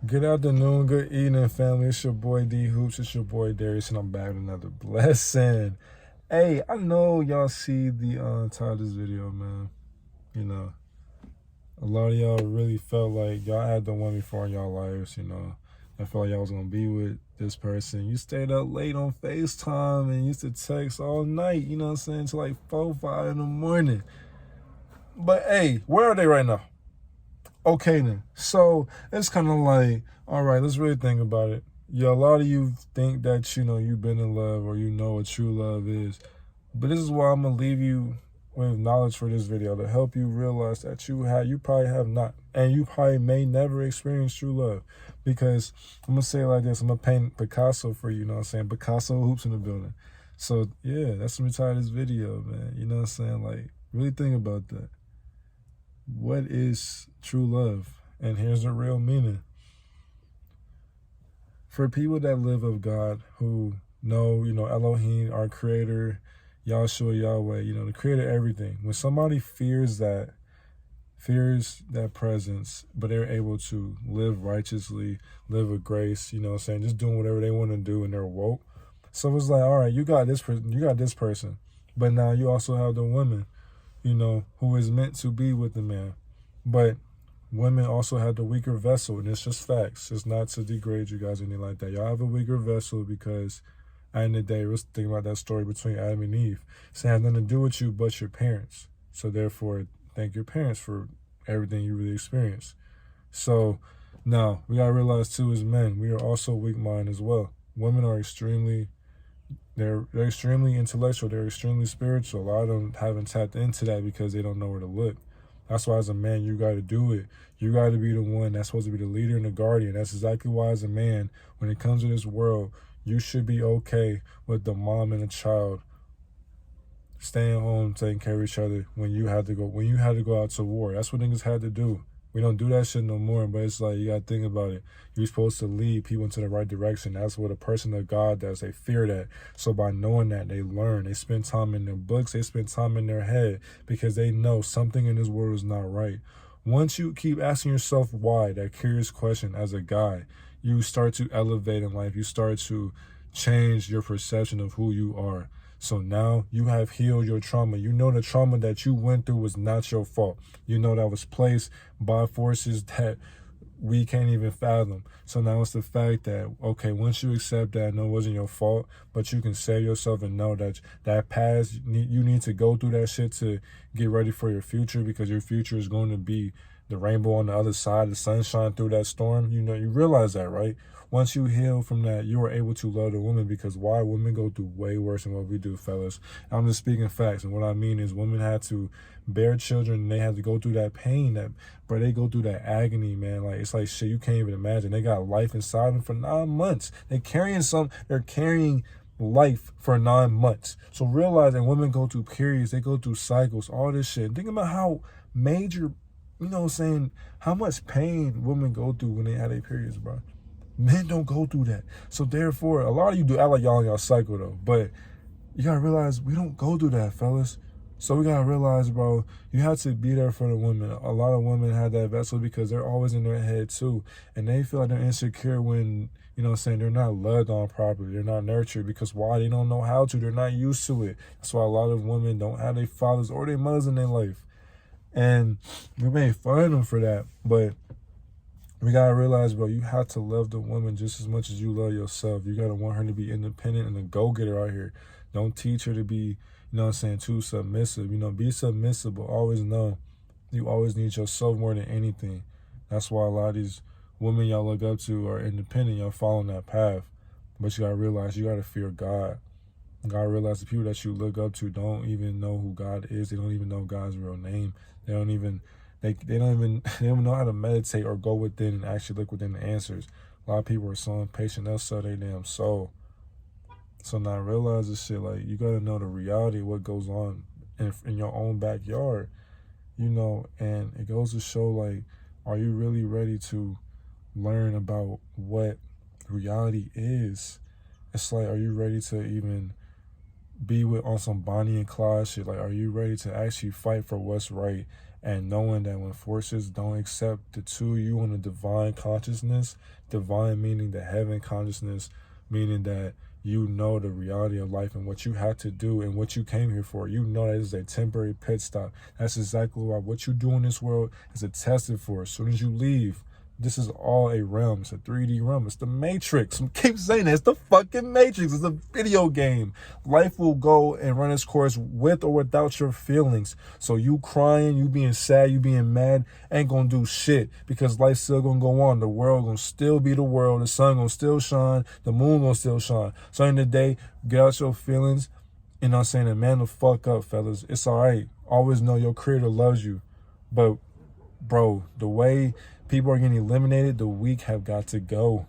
Good afternoon, good evening, family. It's your boy D Hoops. It's your boy Darius, and I'm back with another blessing. Hey, I know y'all see the title of this video, man. You know, a lot of y'all really felt like y'all had the one before in y'all lives. I felt like y'all was gonna be with this person. You stayed up late on FaceTime and used to text all night. You know what I'm saying? Till like 4, 5 in the morning. But hey, where are they right now? Okay then. So it's kind of like, all right, let's really think about it. Yeah, a lot of you think that, you've been in love or you know what true love is. But this is why I'm going to leave you with knowledge for this video to help you realize that you probably have not. And you probably may never experience true love. Because I'm going to say it like this. I'm going to paint Picasso for you, you know what I'm saying? Picasso hoops in the building. So yeah, that's the title of this video, man. You know what I'm saying? Like, really think about that. What is true love? And here's the real meaning. For people that live of God, who know, Elohim, our creator, Yahshua, Yahweh, the creator of everything. When somebody fears that presence, but they're able to live righteously, live with grace, just doing whatever they want to do, and they're woke. So it's like, all right, you got this person, but now you also have the woman, who is meant to be with the man. But women also have the weaker vessel, and it's just facts. It's not to degrade you guys or anything like that. Y'all have a weaker vessel because at the end of the day, we're thinking about that story between Adam and Eve. It has nothing to do with you but your parents. So therefore, thank your parents for everything you really experienced. So now, we got to realize too, as men, we are also weak-minded as well. Women are they're extremely intellectual. They're extremely spiritual. A lot of them haven't tapped into that because they don't know where to look. That's why as a man, you got to do it. You got to be the one that's supposed to be the leader and the guardian. That's exactly why as a man, when it comes to this world, you should be okay with the mom and the child staying home, taking care of each other when you had to go out to war. That's what niggas had to do. We don't do that shit no more, but it's like, you got to think about it. You're supposed to lead people into the right direction. That's what a person of God does. They fear that. So by knowing that, they learn. They spend time in their books. They spend time in their head because they know something in this world is not right. Once you keep asking yourself why, that curious question as a guy, you start to elevate in life. You start to change your perception of who you are. So now you have healed your trauma. You know the trauma that you went through was not your fault. You know that was placed by forces that we can't even fathom. So now it's the fact that, okay, once you accept that, no, it wasn't your fault, but you can save yourself and know that past, you need to go through that shit to get ready for your future, because your future is going to be the rainbow on the other side, the sunshine through that storm. You realize that, right? Once you heal from that, you are able to love the woman, because why? Women go through way worse than what we do, fellas. I'm just speaking facts, and what I mean is women had to bear children, and they had to go through that pain, they go through that agony, man. Like, it's like shit you can't even imagine. They got life inside them for 9 months. They're carrying life for 9 months. So realizing women go through periods, they go through cycles, all this shit. Think about how major, how much pain women go through when they have their periods, bro. Men don't go through that. So therefore, a lot of you do act like y'all in y'all cycle though. But you gotta realize we don't go through that, fellas. So we gotta realize, bro, you have to be there for the women. A lot of women have that vessel because they're always in their head too. And they feel like they're insecure when, they're not loved on properly. They're not nurtured, because why? They don't know how to. They're not used to it. That's why a lot of women don't have their fathers or their mothers in their life. And we made fun of them for that. But we gotta realize, bro, you have to love the woman just as much as you love yourself. You gotta want her to be independent and a go-getter out here. Don't teach her to be, too submissive. Be submissive, but always know you always need yourself more than anything. That's why a lot of these women y'all look up to are independent. Y'all following that path. But you gotta realize you gotta fear God. You gotta realize the people that you look up to don't even know who God is. They don't even know God's real name. They don't even know how to meditate or go within and actually look within the answers. A lot of people are so impatient, they'll sell their damn soul. So now realize this shit, like, you gotta know the reality of what goes on in your own backyard, and it goes to show, like, are you really ready to learn about what reality is? It's like, are you ready to even be on some Bonnie and Clyde shit? Like, are you ready to actually fight for what's right And knowing that when forces don't accept the two of you on a divine consciousness, divine meaning the heaven consciousness, meaning that you know the reality of life and what you have to do and what you came here for. You know that is a temporary pit stop. That's exactly why what you do in this world is attested for. As soon as you leave, this is all a realm. It's a 3D realm. It's the Matrix. I keep saying that. It's the fucking Matrix. It's a video game. Life will go and run its course with or without your feelings. So you crying, you being sad, you being mad, ain't gonna do shit, because life's still gonna go on. The world gonna still be the world. The sun gonna still shine. The moon gonna still shine. So in the day, get out your feelings. You know what I'm saying? And man the fuck up, fellas. It's all right. Always know your creator loves you. But bro, the way people are getting eliminated, the weak have got to go.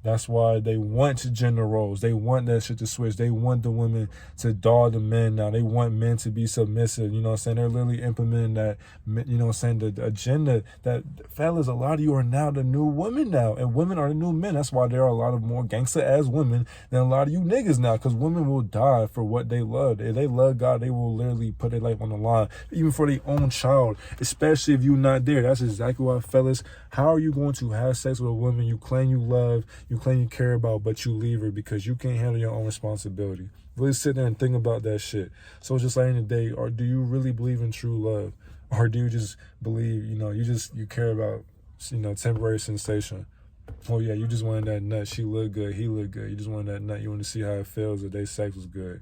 That's why they want gender roles. They want that shit to switch. They want the women to dog the men now. They want men to be submissive. You know what I'm saying? They're literally implementing that, you know what I'm saying, the agenda that, fellas, a lot of you are now the new women now. And women are the new men. That's why there are a lot of more gangster-ass women than a lot of you niggas now. Because women will die for what they love. If they love God, they will literally put their life on the line. Even for their own child. Especially if you're not there. That's exactly why, fellas, how are you going to have sex with a woman you claim you love, you claim you care about, but you leave her because you can't handle your own responsibility? Really sit there and think about that shit. So just like in the day, or do you really believe in true love? Or do you just believe, you know, you care about, you know, temporary sensation? Oh yeah, you just wanted that nut. She looked good, he looked good. You just wanted that nut. You want to see how it feels if their sex was good.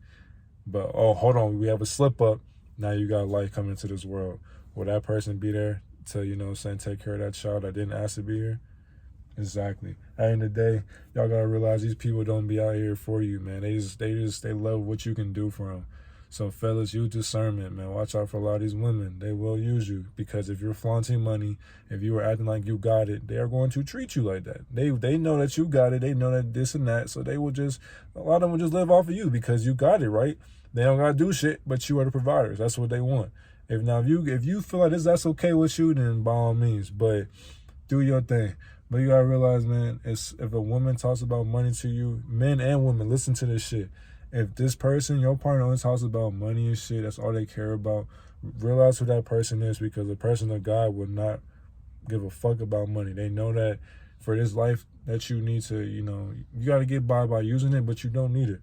But oh, hold on, we have a slip up. Now you got life coming into this world. Will that person be there to, you know what I'm saying, take care of that child that didn't ask to be here? Exactly. At the end of the day, y'all gotta realize these people don't be out here for you, man. They love what you can do for them. So fellas, use discernment, man. Watch out for a lot of these women. They will use you, because if you're flaunting money, if you are acting like you got it, they are going to treat you like that. They know that you got it. They know that this and that. So they will just, a lot of them will just live off of you because you got it, right? They don't gotta do shit, but you are the providers. That's what they want. If you feel like that's okay with you, then by all means, but do your thing. But you gotta realize, man, if a woman talks about money to you, men and women, listen to this shit. If this person, your partner, only talks about money and shit, that's all they care about, realize who that person is, because the person of God would not give a fuck about money. They know that for this life that you need to, you know, you gotta get by using it, but you don't need it.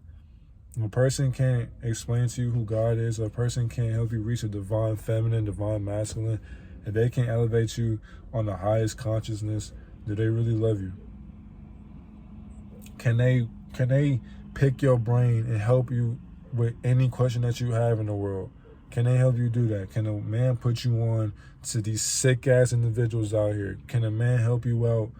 If a person can't explain to you who God is, a person can't help you reach a divine feminine, divine masculine, if they can't elevate you on the highest consciousness, do they really love you? Can they pick your brain and help you with any question that you have in the world? Can they help you do that? Can a man put you on to these sick ass individuals out here? Can a man help you out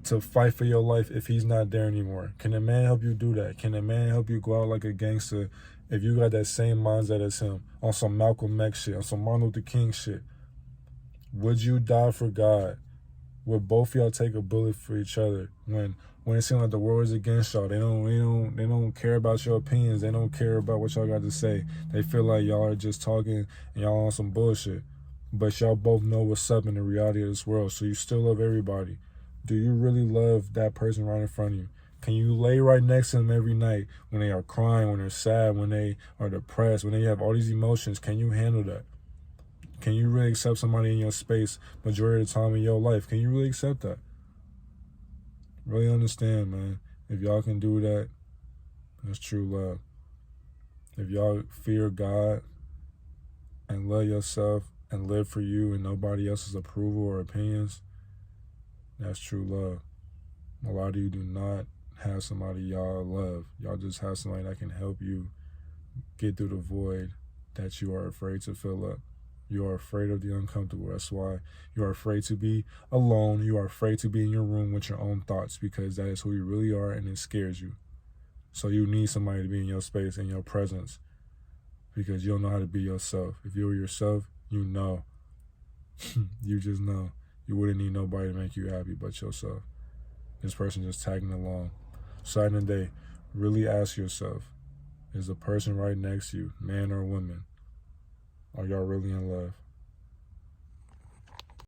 to fight for your life if he's not there anymore? Can a man help you do that? Can a man help you go out like a gangster if you got that same mindset as him, on some Malcolm X shit, on some Martin Luther King shit? Would you die for God? Would both of y'all take a bullet for each other when it seems like the world is against y'all? They don't care about your opinions. They don't care about what y'all got to say. They feel like y'all are just talking and y'all on some bullshit. But y'all both know what's up in the reality of this world, so you still love everybody. Do you really love that person right in front of you? Can you lay right next to them every night when they are crying, when they're sad, when they are depressed, when they have all these emotions? Can you handle that? Can you really accept somebody in your space majority of the time in your life? Can you really accept that? Really understand, man. If y'all can do that, that's true love. If y'all fear God and love yourself and live for you and nobody else's approval or opinions, that's true love. A lot of you do not have somebody y'all love. Y'all just have somebody that can help you get through the void that you are afraid to fill up. You are afraid of the uncomfortable. That's why you are afraid to be alone. You are afraid to be in your room with your own thoughts, because that is who you really are and it scares you. So you need somebody to be in your space, in your presence, because you don't know how to be yourself. If you were yourself, you know. You just know. You wouldn't need nobody to make you happy but yourself. This person just tagging along. So at the end of the day, really ask yourself, is the person right next to you, man or woman, are y'all really in love?